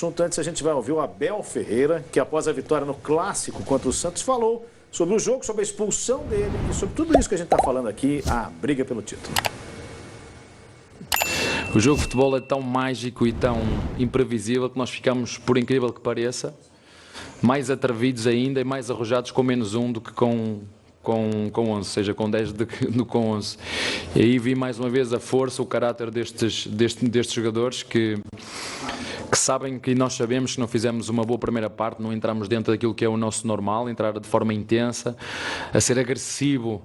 assunto. Antes a gente vai ouvir o Abel Ferreira, que após a vitória no Clássico contra o Santos, falou sobre o jogo, sobre a expulsão dele e sobre tudo isso que a gente está falando aqui, a briga pelo título. O jogo de futebol é tão mágico e tão imprevisível que nós ficamos, por incrível que pareça, mais atrevidos ainda e mais arrojados com menos um do que com 11, seja com 10 do que com 11. E aí vi mais uma vez a força, o caráter destes jogadores que sabem que nós sabemos que não fizemos uma boa primeira parte, não entramos dentro daquilo que é o nosso normal, entrar de forma intensa, a ser agressivo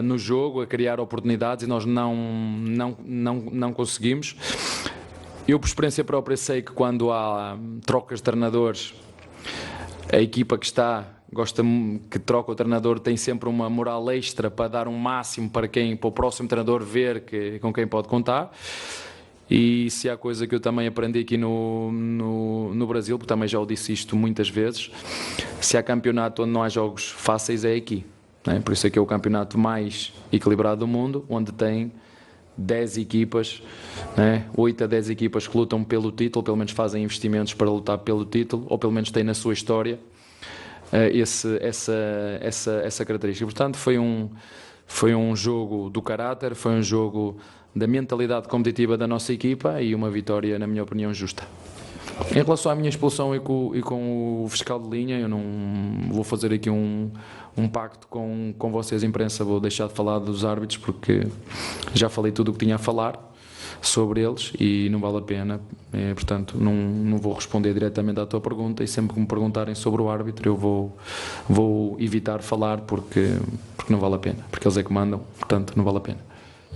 no jogo, a criar oportunidades, e nós não conseguimos. Eu, por experiência própria, sei que quando há trocas de treinadores, a equipa que troca o treinador tem sempre uma moral extra para dar um máximo para o próximo treinador ver com quem pode contar. E se há coisa que eu também aprendi aqui no Brasil, porque também já o disse isto muitas vezes, se há campeonato onde não há jogos fáceis, é aqui. Né? Por isso é que é o campeonato mais equilibrado do mundo, onde tem 10 equipas, né? 8 a 10 equipas que lutam pelo título, pelo menos fazem investimentos para lutar pelo título, ou pelo menos têm na sua história essa característica. Portanto, foi um jogo do caráter, foi um jogo da mentalidade competitiva da nossa equipa e uma vitória, na minha opinião, justa. Em relação à minha expulsão e com o fiscal de linha, eu não vou fazer aqui um pacto com vocês, imprensa, vou deixar de falar dos árbitros porque já falei tudo o que tinha a falar sobre eles e não vale a pena, portanto não vou responder diretamente à tua pergunta, e sempre que me perguntarem sobre o árbitro eu vou evitar falar porque não vale a pena, porque eles é que mandam, portanto não vale a pena.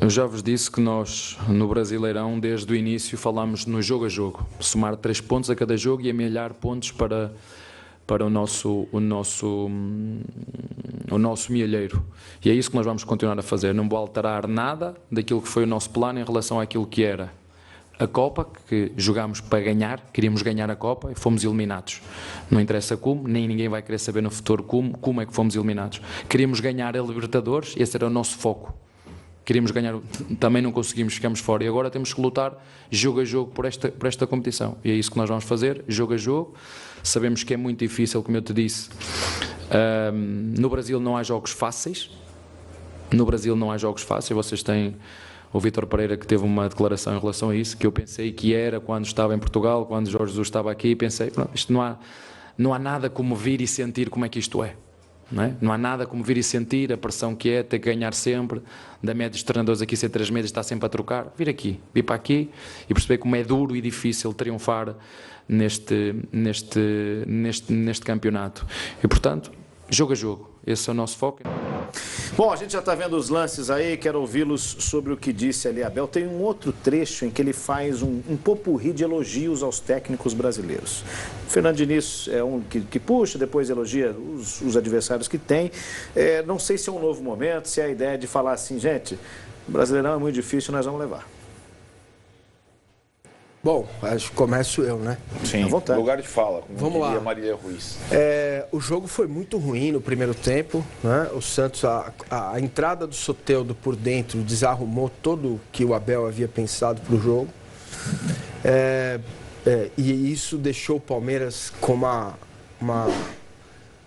Eu já vos disse que nós, no Brasileirão, desde o início, falamos no jogo a jogo, somar 3 pontos a cada jogo e amelhar pontos para o nosso mielheiro. E é isso que nós vamos continuar a fazer. Não vou alterar nada daquilo que foi o nosso plano em relação àquilo que era a Copa, que jogámos para ganhar, queríamos ganhar a Copa e fomos eliminados. Não interessa como, nem ninguém vai querer saber no futuro como é que fomos eliminados. Queríamos ganhar a Libertadores, esse era o nosso foco. Queríamos ganhar, também não conseguimos, ficamos fora. E agora temos que lutar jogo a jogo por esta competição. E é isso que nós vamos fazer, jogo a jogo. Sabemos que é muito difícil, como eu te disse. No Brasil não há jogos fáceis. No Brasil não há jogos fáceis. Vocês têm o Vítor Pereira, que teve uma declaração em relação a isso, que eu pensei que era quando estava em Portugal, quando Jorge Jesus estava aqui, pensei, pronto, isto não há nada como vir e sentir como é que isto é. Não há nada como vir e sentir a pressão que é ter que ganhar sempre, da média dos treinadores aqui ser 3 meses, está sempre a trocar, vir para aqui e perceber como é duro e difícil triunfar neste campeonato. E portanto, jogo a jogo, esse é o nosso foco. Bom, a gente já está vendo os lances aí, quero ouvi-los sobre o que disse ali Abel. Tem um outro trecho em que ele faz um popurrí de elogios aos técnicos brasileiros. O Fernando Diniz é um que puxa, depois elogia os adversários que tem. Não sei se é um novo momento, se é a ideia de falar assim, gente, o Brasileirão é muito difícil, nós vamos levar. Bom, acho que começo eu, né? Sim, à vontade. Lugar de fala, como Vamos diria lá. Marília Ruiz. O jogo foi muito ruim no primeiro tempo, né? O Santos, a entrada do Soteldo por dentro desarrumou todo o que o Abel havia pensado para o jogo. E isso deixou o Palmeiras com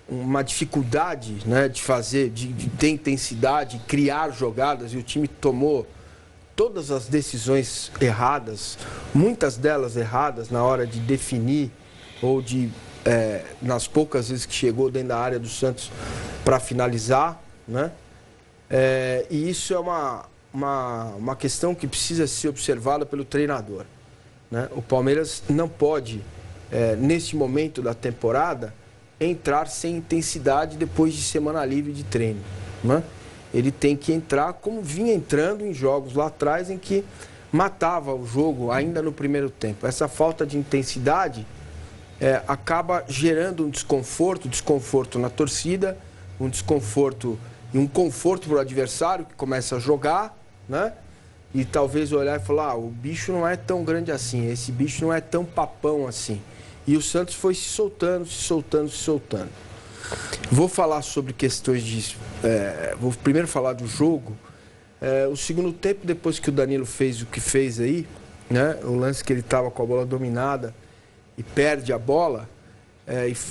uma dificuldade, né, de fazer, de ter intensidade, criar jogadas, e o time tomou todas as decisões erradas, muitas delas erradas na hora de definir ou nas poucas vezes que chegou dentro da área do Santos para finalizar, né? E isso é uma questão que precisa ser observada pelo treinador, né? O Palmeiras não pode, nesse momento da temporada, entrar sem intensidade depois de semana livre de treino, né? Ele tem que entrar como vinha entrando em jogos lá atrás, em que matava o jogo ainda no primeiro tempo. Essa falta de intensidade acaba gerando um desconforto na torcida, um desconforto e um conforto para o adversário que começa a jogar, né? E talvez olhar e falar, o bicho não é tão grande assim, esse bicho não é tão papão assim. E o Santos foi se soltando. Vou falar sobre questões de... vou primeiro falar do jogo. O segundo tempo, depois que o Danilo fez o que fez aí, né? O lance que ele estava com a bola dominada e perde a bola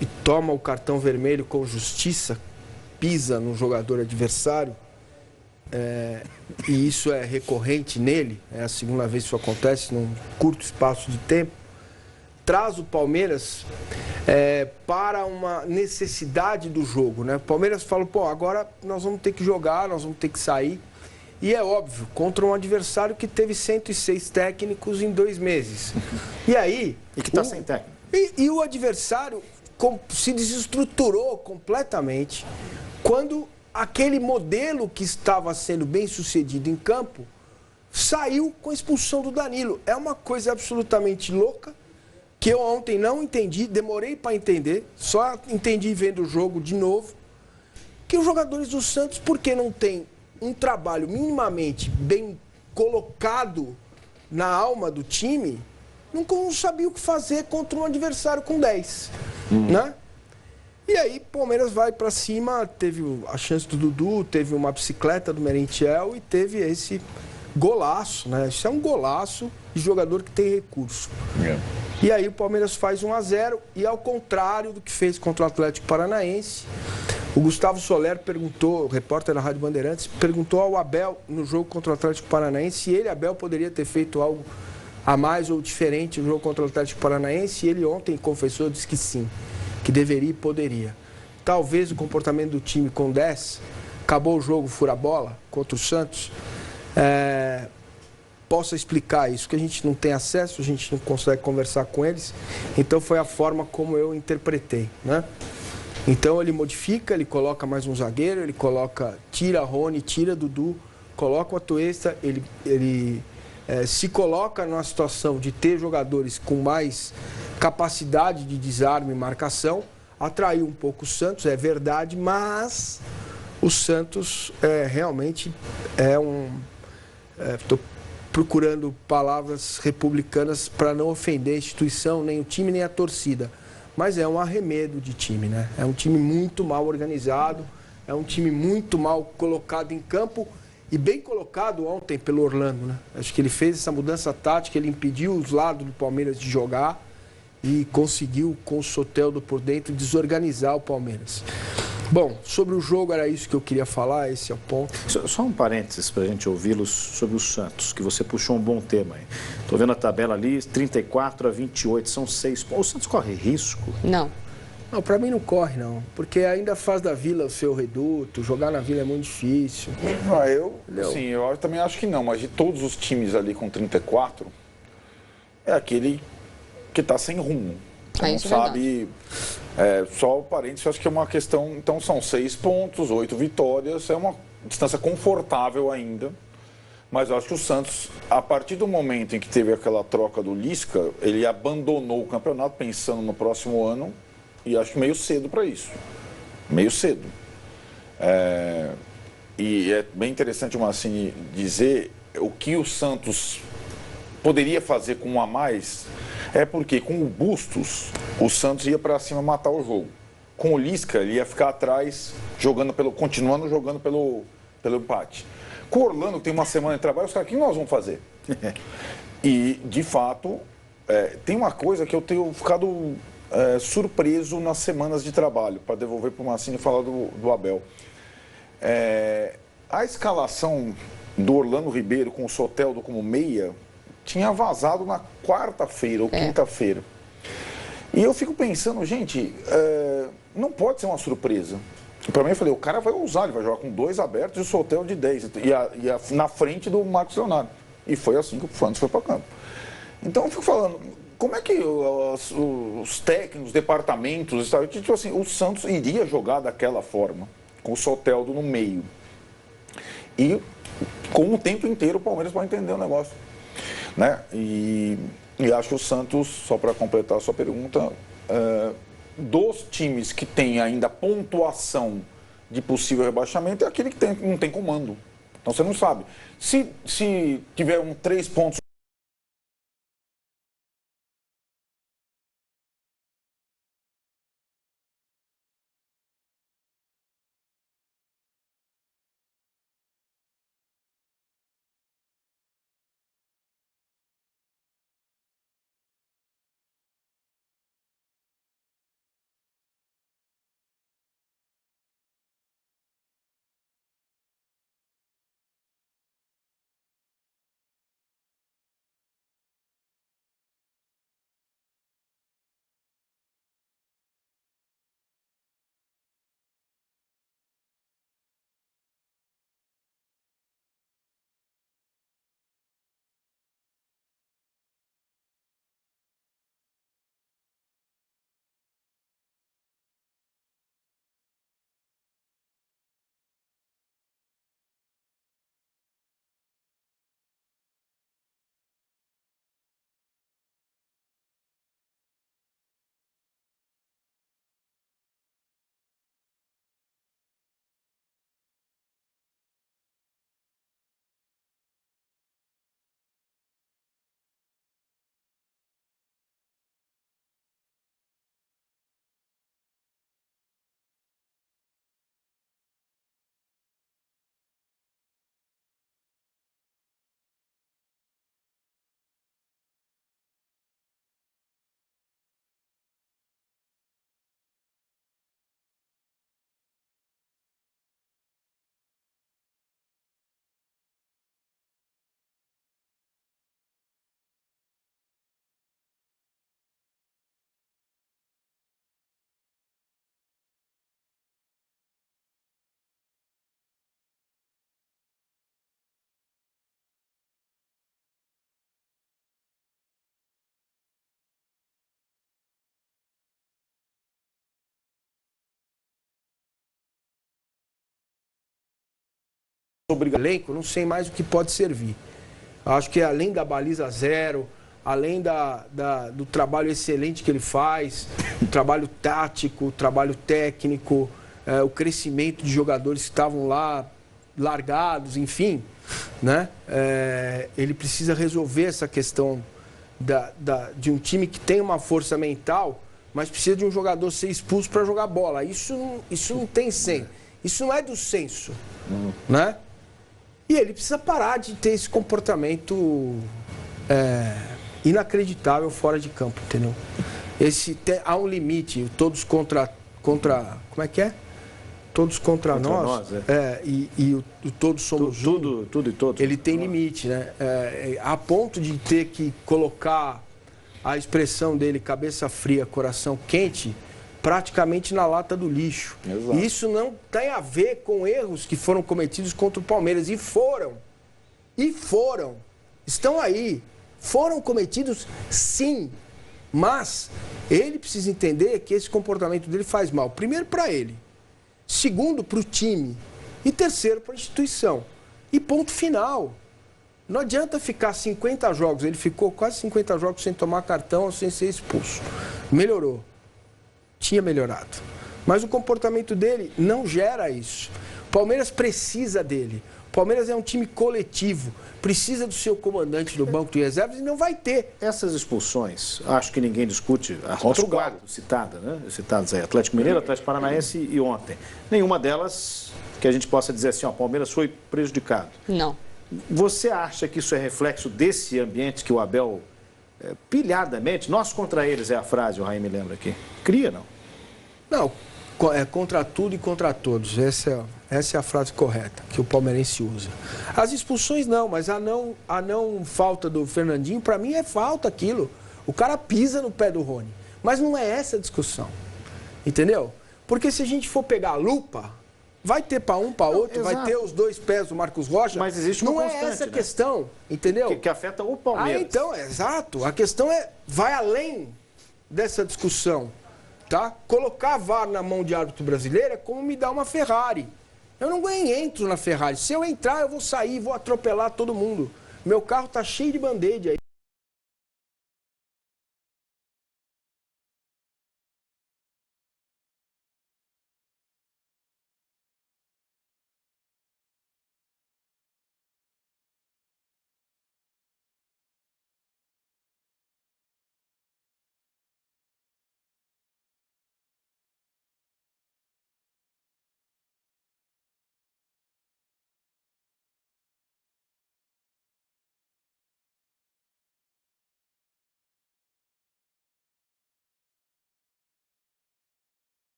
e toma o cartão vermelho com justiça, pisa no jogador adversário, e isso é recorrente nele, é a segunda vez que isso acontece num curto espaço de tempo, traz o Palmeiras para uma necessidade do jogo, né? O Palmeiras fala, pô, agora nós vamos ter que jogar, nós vamos ter que sair. E é óbvio, contra um adversário que teve 106 técnicos em 2 meses. E aí... E que está sem técnico. E o adversário se desestruturou completamente quando aquele modelo que estava sendo bem sucedido em campo saiu com a expulsão do Danilo. É uma coisa absolutamente louca que eu ontem não entendi, demorei para entender, só entendi vendo o jogo de novo, que os jogadores do Santos, porque não tem um trabalho minimamente bem colocado na alma do time, não sabia o que fazer contra um adversário com 10, né? E aí, Palmeiras vai para cima, teve a chance do Dudu, teve uma bicicleta do Merentiel e teve esse golaço, né? Isso é um golaço de jogador que tem recurso. E aí o Palmeiras faz 1-0 e ao contrário do que fez contra o Atlético Paranaense, o Gustavo Soler perguntou, o repórter da Rádio Bandeirantes, perguntou ao Abel no jogo contra o Atlético Paranaense se ele, Abel, poderia ter feito algo a mais ou diferente no jogo contra o Atlético Paranaense, e ele ontem confessou, disse que sim, que deveria e poderia. Talvez o comportamento do time com 10, acabou o jogo fura-bola contra o Santos, possa explicar isso, que a gente não tem acesso, a gente não consegue conversar com eles, então foi a forma como eu interpretei, né? Então ele modifica, ele coloca mais um zagueiro, ele tira Rony, tira Dudu, coloca o Atuesta, ele se coloca numa situação de ter jogadores com mais capacidade de desarme e marcação, atraiu um pouco o Santos, é verdade, mas o Santos realmente estou procurando palavras republicanas para não ofender a instituição, nem o time, nem a torcida. Mas é um arremedo de time, né? É um time muito mal organizado, é um time muito mal colocado em campo e bem colocado ontem pelo Orlando, né? Acho que ele fez essa mudança tática, ele impediu os lados do Palmeiras de jogar e conseguiu, com o Soteldo por dentro, desorganizar o Palmeiras. Bom, sobre o jogo era isso que eu queria falar, esse é o ponto. Só um parênteses para a gente ouvi-los sobre o Santos, que você puxou um bom tema aí. Estou vendo a tabela ali, 34-28, são 6 pontos. O Santos corre risco? Não. Não, para mim não corre, não. Porque ainda faz da Vila o seu reduto, jogar na Vila é muito difícil. Eu também acho que não, mas de todos os times ali com 34, é aquele que está sem rumo. Não sabe... só o parênteses, acho que é uma questão... Então são 6 pontos, 8 vitórias, é uma distância confortável ainda. Mas eu acho que o Santos, a partir do momento em que teve aquela troca do Lisca, ele abandonou o campeonato pensando no próximo ano e acho que meio cedo para isso. Meio cedo. E é bem interessante o Mancini dizer o que o Santos poderia fazer com um a mais, porque com o Bustos, o Santos ia para cima matar o jogo. Com o Lisca, ele ia ficar atrás, continuando jogando pelo empate. Com o Orlando, que tem uma semana de trabalho, os caras, o que nós vamos fazer? E, de fato, tem uma coisa que eu tenho ficado surpreso nas semanas de trabalho, para devolver para o Mancini e falar do Abel. A escalação do Orlando Ribeiro com o Soteldo como meia tinha vazado na quarta-feira ou quinta-feira. E eu fico pensando, gente, não pode ser uma surpresa. Para mim, eu falei, o cara vai usar, ele vai jogar com 2 abertos e o Soteldo de 10, na frente do Marcos Leonardo. E foi assim que o Santos foi para campo. Então, eu fico falando, como é que os técnicos, os departamentos, tipo assim, o Santos iria jogar daquela forma, com o Soteldo no meio. E com o tempo inteiro o Palmeiras vai entender o negócio. Né? E acho que o Santos, só para completar a sua pergunta, dos times que tem ainda pontuação de possível rebaixamento, é aquele que não tem comando. Então você não sabe. Se tiver 3 pontos elenco, não sei mais o que pode servir. Acho que além da baliza zero, além do trabalho excelente que ele faz, o trabalho tático, o trabalho técnico, o crescimento de jogadores que estavam lá largados, enfim, né? Ele precisa resolver essa questão de um time que tem uma força mental, mas precisa de um jogador ser expulso para jogar bola. Isso não tem senso. Isso não é do senso, né? E ele precisa parar de ter esse comportamento inacreditável fora de campo, entendeu? Há um limite, todos contra como é que é? Todos contra nós. E o todos somos tudo e todos. Ele tem limite, né? A ponto de ter que colocar a expressão dele, cabeça fria, coração quente, praticamente na lata do lixo. Exato. E isso não tem a ver com erros que foram cometidos contra o Palmeiras. E foram. Estão aí. Foram cometidos, sim. Mas ele precisa entender que esse comportamento dele faz mal. Primeiro, para ele. Segundo, para o time. E terceiro, para a instituição. E ponto final. Não adianta ficar 50 jogos. Ele ficou quase 50 jogos sem tomar cartão ou sem ser expulso. Melhorou. Tinha melhorado. Mas o comportamento dele não gera isso. O Palmeiras precisa dele. O Palmeiras é um time coletivo. Precisa do seu comandante no banco de reservas e não vai ter. Essas expulsões, acho que ninguém discute. As quatro citadas, né? Citadas aí, Atlético Mineiro, Atlético Paranaense e ontem. Nenhuma delas que a gente possa dizer assim, ó, o Palmeiras foi prejudicado. Não. Você acha que isso é reflexo desse ambiente que o Abel, pilhadamente, nós contra eles é a frase, o Raí me lembra aqui, cria, não? Não, é contra tudo e contra todos. Essa é a frase correta que o palmeirense usa. As expulsões não, mas a não falta do Fernandinho, para mim é falta aquilo. O cara pisa no pé do Rony. Mas não é essa a discussão. Entendeu? Porque se a gente for pegar a lupa, vai ter para um, para outro, vai ter os dois pés do Marcos Rocha. Mas existe uma constante, não é essa a né? questão, entendeu? Que afeta o Palmeiras. Então, exato. A questão vai além dessa discussão. Tá? Colocar a VAR na mão de árbitro brasileiro é como me dar uma Ferrari. Eu não entro na Ferrari. Se eu entrar, eu vou sair, vou atropelar todo mundo. Meu carro tá cheio de band-aid aí.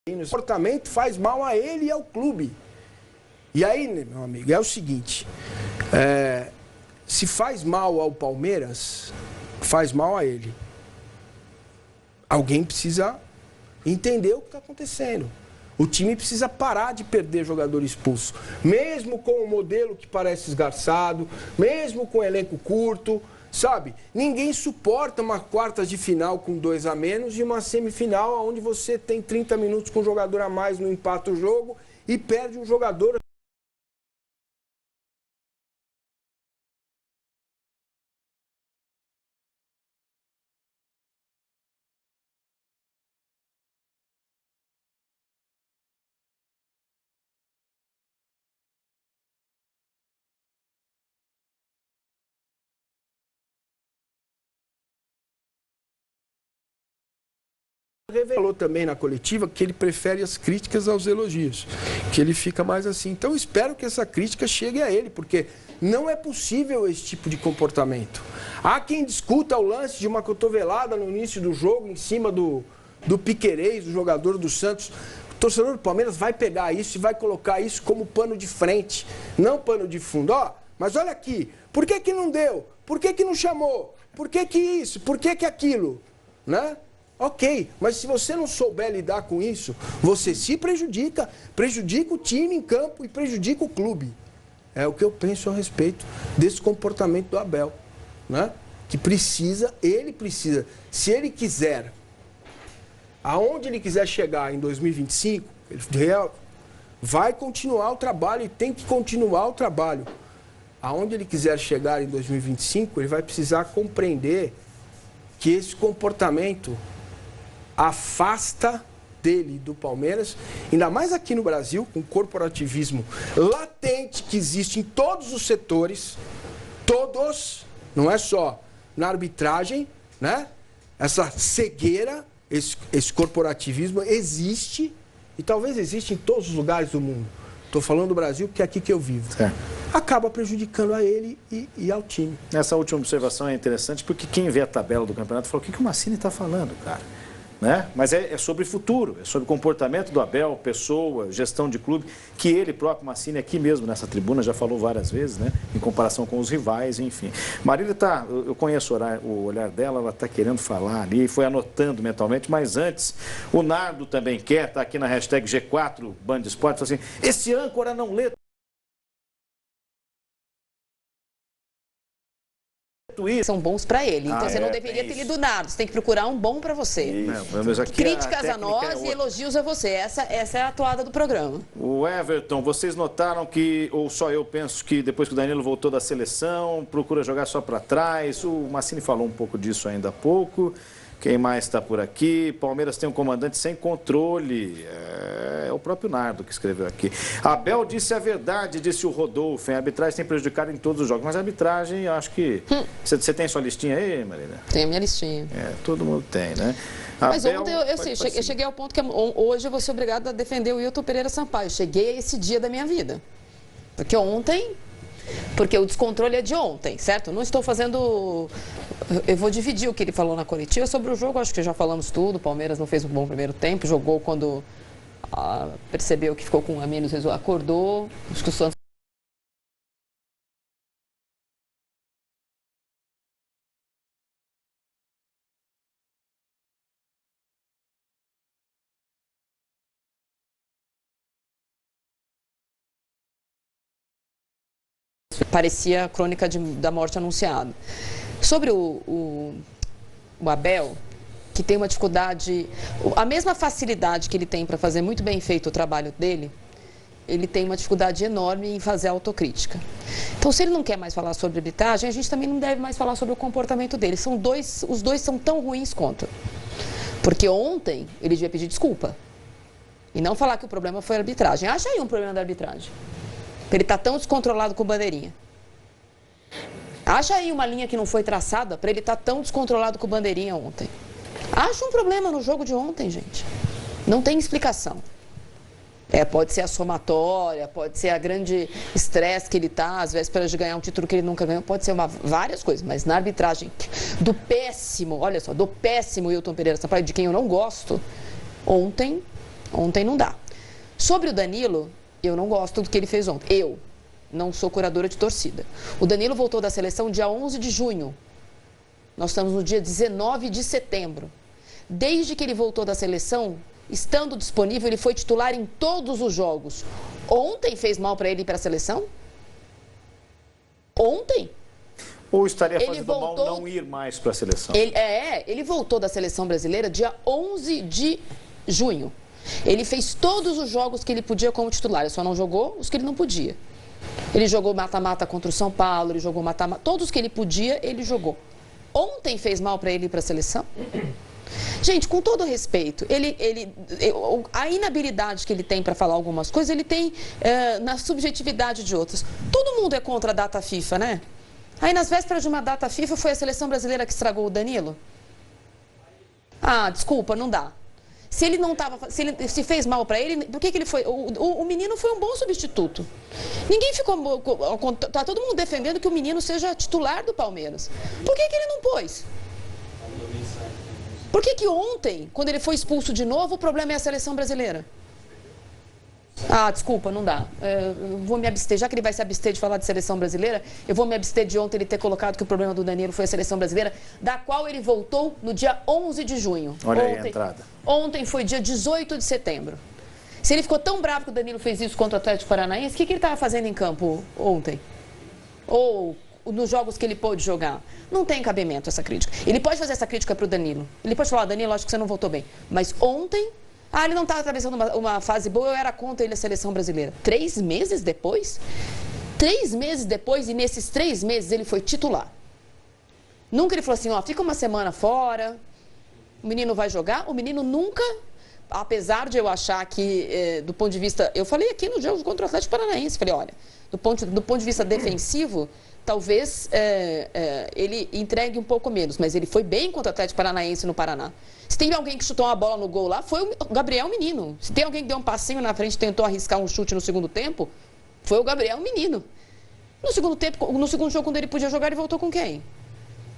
O comportamento faz mal a ele e ao clube. E aí, meu amigo, é o seguinte, se faz mal ao Palmeiras, faz mal a ele. Alguém precisa entender o que está acontecendo. O time precisa parar de perder jogador expulso. Mesmo com o modelo que parece esgarçado, mesmo com o elenco curto, sabe? Ninguém suporta uma quartas de final com 2 a menos e uma semifinal onde você tem 30 minutos com um jogador a mais, não empata o jogo e perde um jogador. Revelou também na coletiva que ele prefere as críticas aos elogios, que ele fica mais assim. Então espero que essa crítica chegue a ele, porque não é possível esse tipo de comportamento. Há quem discuta o lance de uma cotovelada no início do jogo em cima do Piquerez, do jogador do Santos. O torcedor do Palmeiras vai pegar isso e vai colocar isso como pano de frente, não pano de fundo. Mas olha aqui, por que que não deu? Por que que não chamou? Por que que isso? Por que que aquilo? Né? Ok, mas se você não souber lidar com isso, você se prejudica o time em campo e prejudica o clube. É o que eu penso a respeito desse comportamento do Abel, né? Que ele precisa, se ele quiser aonde ele quiser chegar em 2025, ele vai continuar o trabalho e tem que continuar o trabalho. Aonde ele quiser chegar em 2025, ele vai precisar compreender que esse comportamento afasta dele do Palmeiras, ainda mais aqui no Brasil, com o corporativismo latente que existe em todos os setores, todos, não é só na arbitragem, né? Essa cegueira, esse corporativismo existe e talvez exista em todos os lugares do mundo. Estou falando do Brasil porque é aqui que eu vivo. Acaba prejudicando a ele e ao time. Essa última observação é interessante porque quem vê a tabela do campeonato fala, o que o Massini está falando, cara? Né? Mas é sobre futuro, é sobre comportamento do Abel, pessoa, gestão de clube, que ele próprio, Massini, aqui mesmo nessa tribuna, já falou várias vezes, né? Em comparação com os rivais, enfim. Marília tá, eu conheço o olhar dela, ela está querendo falar ali, foi anotando mentalmente, mas antes, o Nardo também quer, está aqui na hashtag G4 Band Esporte, falou assim, esse âncora não lê são bons para ele. Então você não deveria ter lido nada. Você tem que procurar um bom para você. Mas aqui críticas a nós e elogios a você. Essa é a atuada do programa. O Everton, vocês notaram que, ou só eu penso que depois que o Danilo voltou da seleção, procura jogar só para trás. O Massini falou um pouco disso ainda há pouco. Quem mais está por aqui? Palmeiras tem um comandante sem controle. É o próprio Nardo que escreveu aqui. Abel disse a verdade, disse o Rodolfo. A arbitragem tem prejudicado em todos os jogos. Mas a arbitragem, acho que... Você tem sua listinha aí, Marília? Tem a minha listinha. Todo mundo tem, né? Mas ontem eu cheguei ao ponto que hoje eu vou ser obrigado a defender o Wilton Pereira Sampaio. Eu cheguei a esse dia da minha vida. Porque ontem... Porque o descontrole é de ontem, certo? Não estou fazendo... Eu vou dividir o que ele falou na coletiva sobre o jogo. Acho que já falamos tudo. O Palmeiras não fez um bom primeiro tempo. Jogou quando percebeu que ficou com a menos resultado. Acordou. Acho que o Santos... Parecia a crônica da morte anunciada. Sobre o Abel, que tem uma dificuldade, a mesma facilidade que ele tem para fazer muito bem feito o trabalho dele, ele tem uma dificuldade enorme em fazer autocrítica. Então, se ele não quer mais falar sobre arbitragem, a gente também não deve mais falar sobre o comportamento dele. Os dois são tão ruins quanto. Porque ontem ele devia pedir desculpa. E não falar que o problema foi a arbitragem. Acha aí um problema da arbitragem. Ele está tão descontrolado com bandeirinha. Acha aí uma linha que não foi traçada para ele estar tão descontrolado com bandeirinha ontem. Acha um problema no jogo de ontem, gente. Não tem explicação. Pode ser a somatória, pode ser a grande estresse que ele está, às vésperas de ganhar um título que ele nunca ganhou, pode ser várias coisas, mas na arbitragem do péssimo, olha só, do péssimo Wilton Pereira Sampaio, de quem eu não gosto, ontem não dá. Sobre o Danilo, eu não gosto do que ele fez ontem. Eu não sou curadora de torcida. O Danilo voltou da seleção dia 11 de junho. Nós estamos no dia 19 de setembro. Desde que ele voltou da seleção, estando disponível, ele foi titular em todos os jogos. Ontem fez mal para ele ir para a seleção? Ontem? Ou estaria fazendo mal não ir mais para a seleção? Ele voltou da seleção brasileira dia 11 de junho. Ele fez todos os jogos que ele podia como titular, ele só não jogou os que ele não podia. Ele jogou mata-mata contra o São Paulo, ele jogou mata-mata, todos que ele podia, ele jogou. Ontem fez mal para ele ir para a seleção? Gente, com todo respeito, a inabilidade que ele tem para falar algumas coisas, ele tem na subjetividade de outras. Todo mundo é contra a data FIFA, né? Aí nas vésperas de uma data FIFA foi a seleção brasileira que estragou o Danilo? Ah, desculpa, não dá. Se ele não estava, se fez mal para ele, por que ele foi? O menino foi um bom substituto. Ninguém ficou, tá todo mundo defendendo que o menino seja titular do Palmeiras. Por que ele não pôs? Por que ontem, quando ele foi expulso de novo, o problema é a seleção brasileira? Ah, desculpa, não dá. Eu vou me abster, já que ele vai se abster de falar de seleção brasileira, eu vou me abster de ontem ele ter colocado que o problema do Danilo foi a seleção brasileira, da qual ele voltou no dia 11 de junho. Olha aí a entrada. Ontem foi dia 18 de setembro. Se ele ficou tão bravo que o Danilo fez isso contra o Atlético Paranaense, o que ele estava fazendo em campo ontem? Ou nos jogos que ele pôde jogar. Não tem cabimento essa crítica. Ele pode fazer essa crítica para o Danilo. Ele pode falar, Danilo, acho que você não voltou bem. Mas ontem, ele não estava atravessando uma fase boa, eu era contra ele a seleção brasileira. 3 meses depois? 3 meses depois, e nesses 3 meses ele foi titular. Nunca ele falou assim, fica uma semana fora, o menino vai jogar. O menino nunca, apesar de eu achar que, do ponto de vista... Eu falei aqui no jogo contra o Atlético Paranaense, falei, olha, do ponto de vista defensivo, talvez ele entregue um pouco menos, mas ele foi bem contra o Atlético Paranaense no Paraná. Se tem alguém que chutou uma bola no gol lá, foi o Gabriel Menino. Se tem alguém que deu um passinho na frente e tentou arriscar um chute no segundo tempo, foi o Gabriel Menino. No segundo jogo, quando ele podia jogar, ele voltou com quem?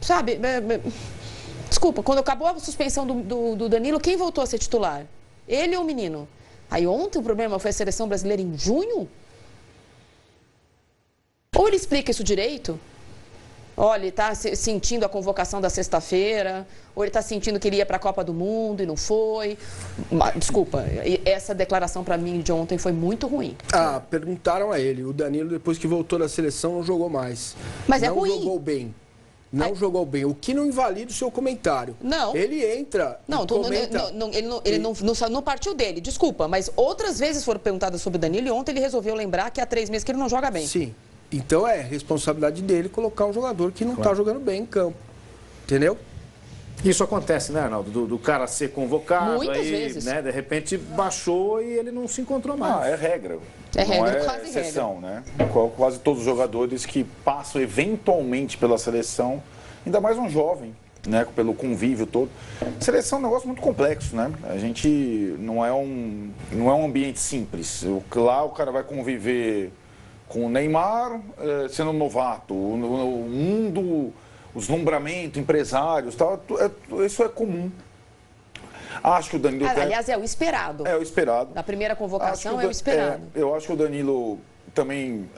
Sabe? Desculpa, quando acabou a suspensão do Danilo, quem voltou a ser titular? Ele ou o menino? Aí ontem o problema foi a seleção brasileira em junho? Ou ele explica isso direito? Olha, ele está sentindo a convocação da sexta-feira, ou ele está sentindo que ele ia para a Copa do Mundo e não foi. Desculpa, essa declaração para mim de ontem foi muito ruim. Perguntaram a ele. O Danilo, depois que voltou da seleção, não jogou mais. Mas não é ruim. Não jogou bem. Não jogou bem. O que não invalida o seu comentário. Não. Ele entra. Não, ele não partiu dele, desculpa, mas outras vezes foram perguntadas sobre o Danilo e ontem ele resolveu lembrar que há 3 meses que ele não joga bem. Sim. Então é responsabilidade dele colocar um jogador que não está jogando bem em campo. Entendeu? Isso acontece, né, Arnaldo? Do cara ser convocado, muitas vezes. Né, de repente baixou e ele não se encontrou mais. É regra. É regra, não é quase exceção, regra. né? Quase todos os jogadores que passam eventualmente pela seleção, ainda mais um jovem, né, pelo convívio todo. Seleção é um negócio muito complexo, né? A gente não é um ambiente simples. Lá o cara vai conviver com o Neymar sendo novato, o mundo, o deslumbramento, empresários, tal, isso é comum. Acho que o Danilo... Aliás, é o esperado. É o esperado. Na primeira convocação é o esperado. Eu acho que o Danilo também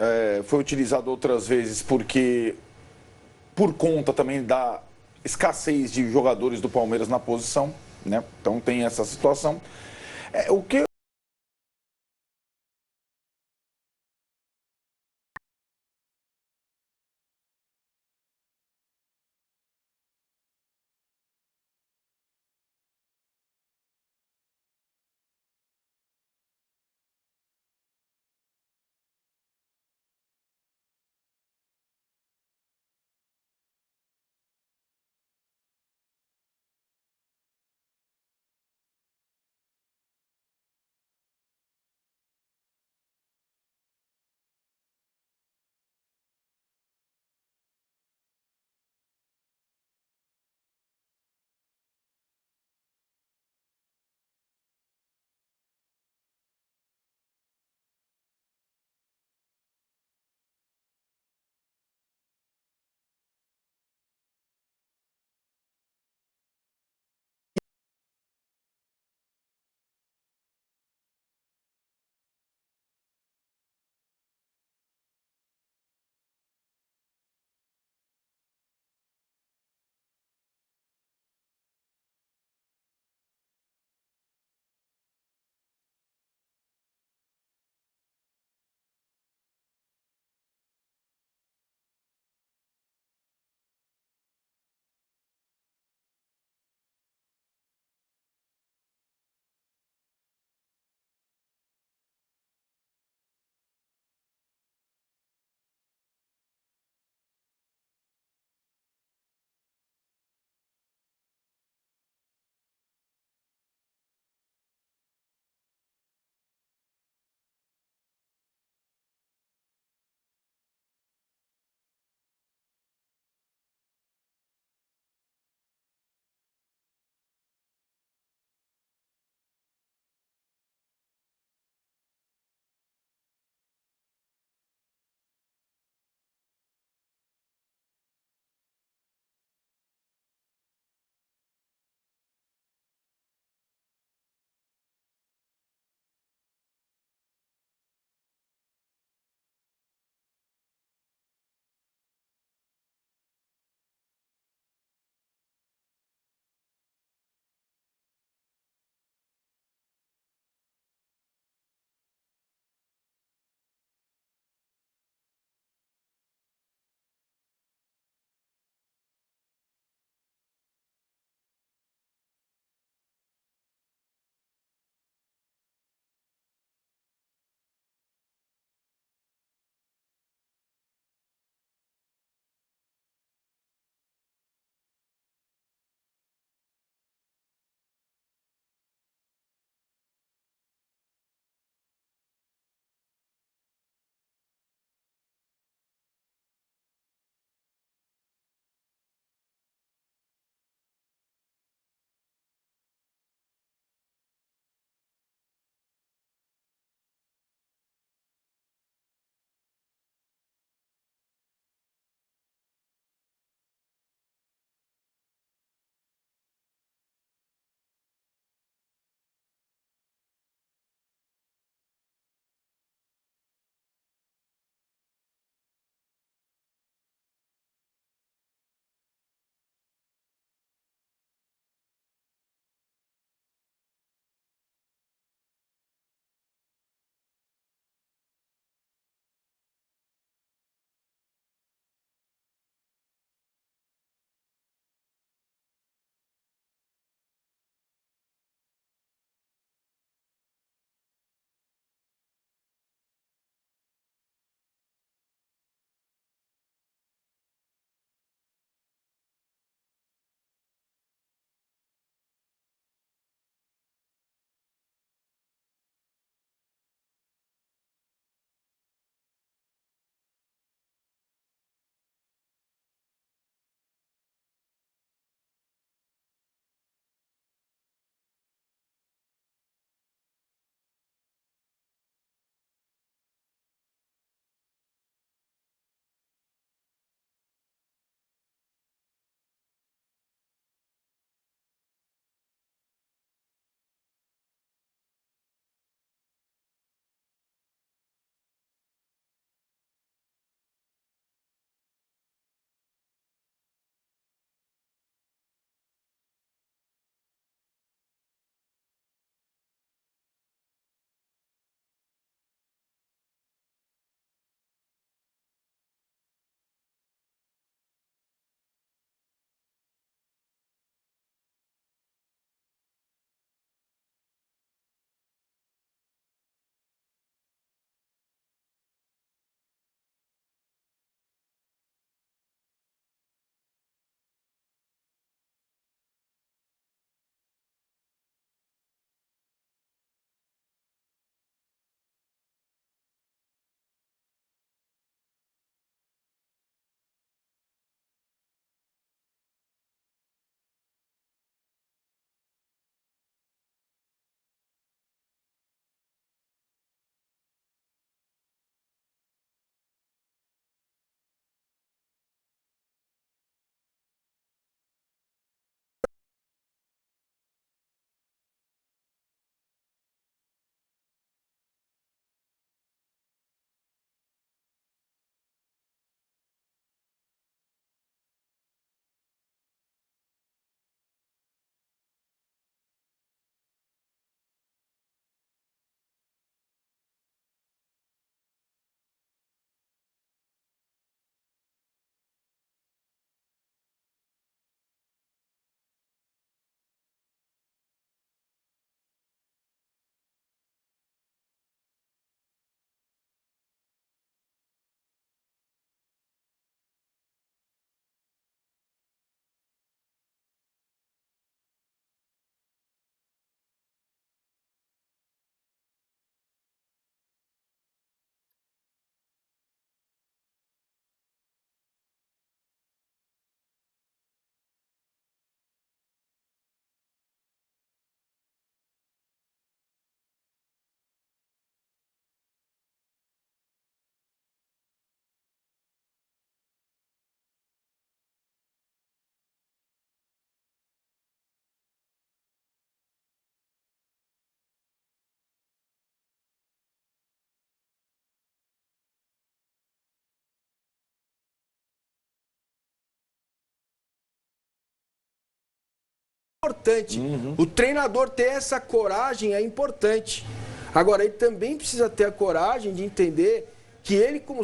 foi utilizado outras vezes por conta também da escassez de jogadores do Palmeiras na posição, né? Então tem essa situação. O que importante. O treinador ter essa coragem é importante. Agora, ele também precisa ter a coragem de entender que ele, como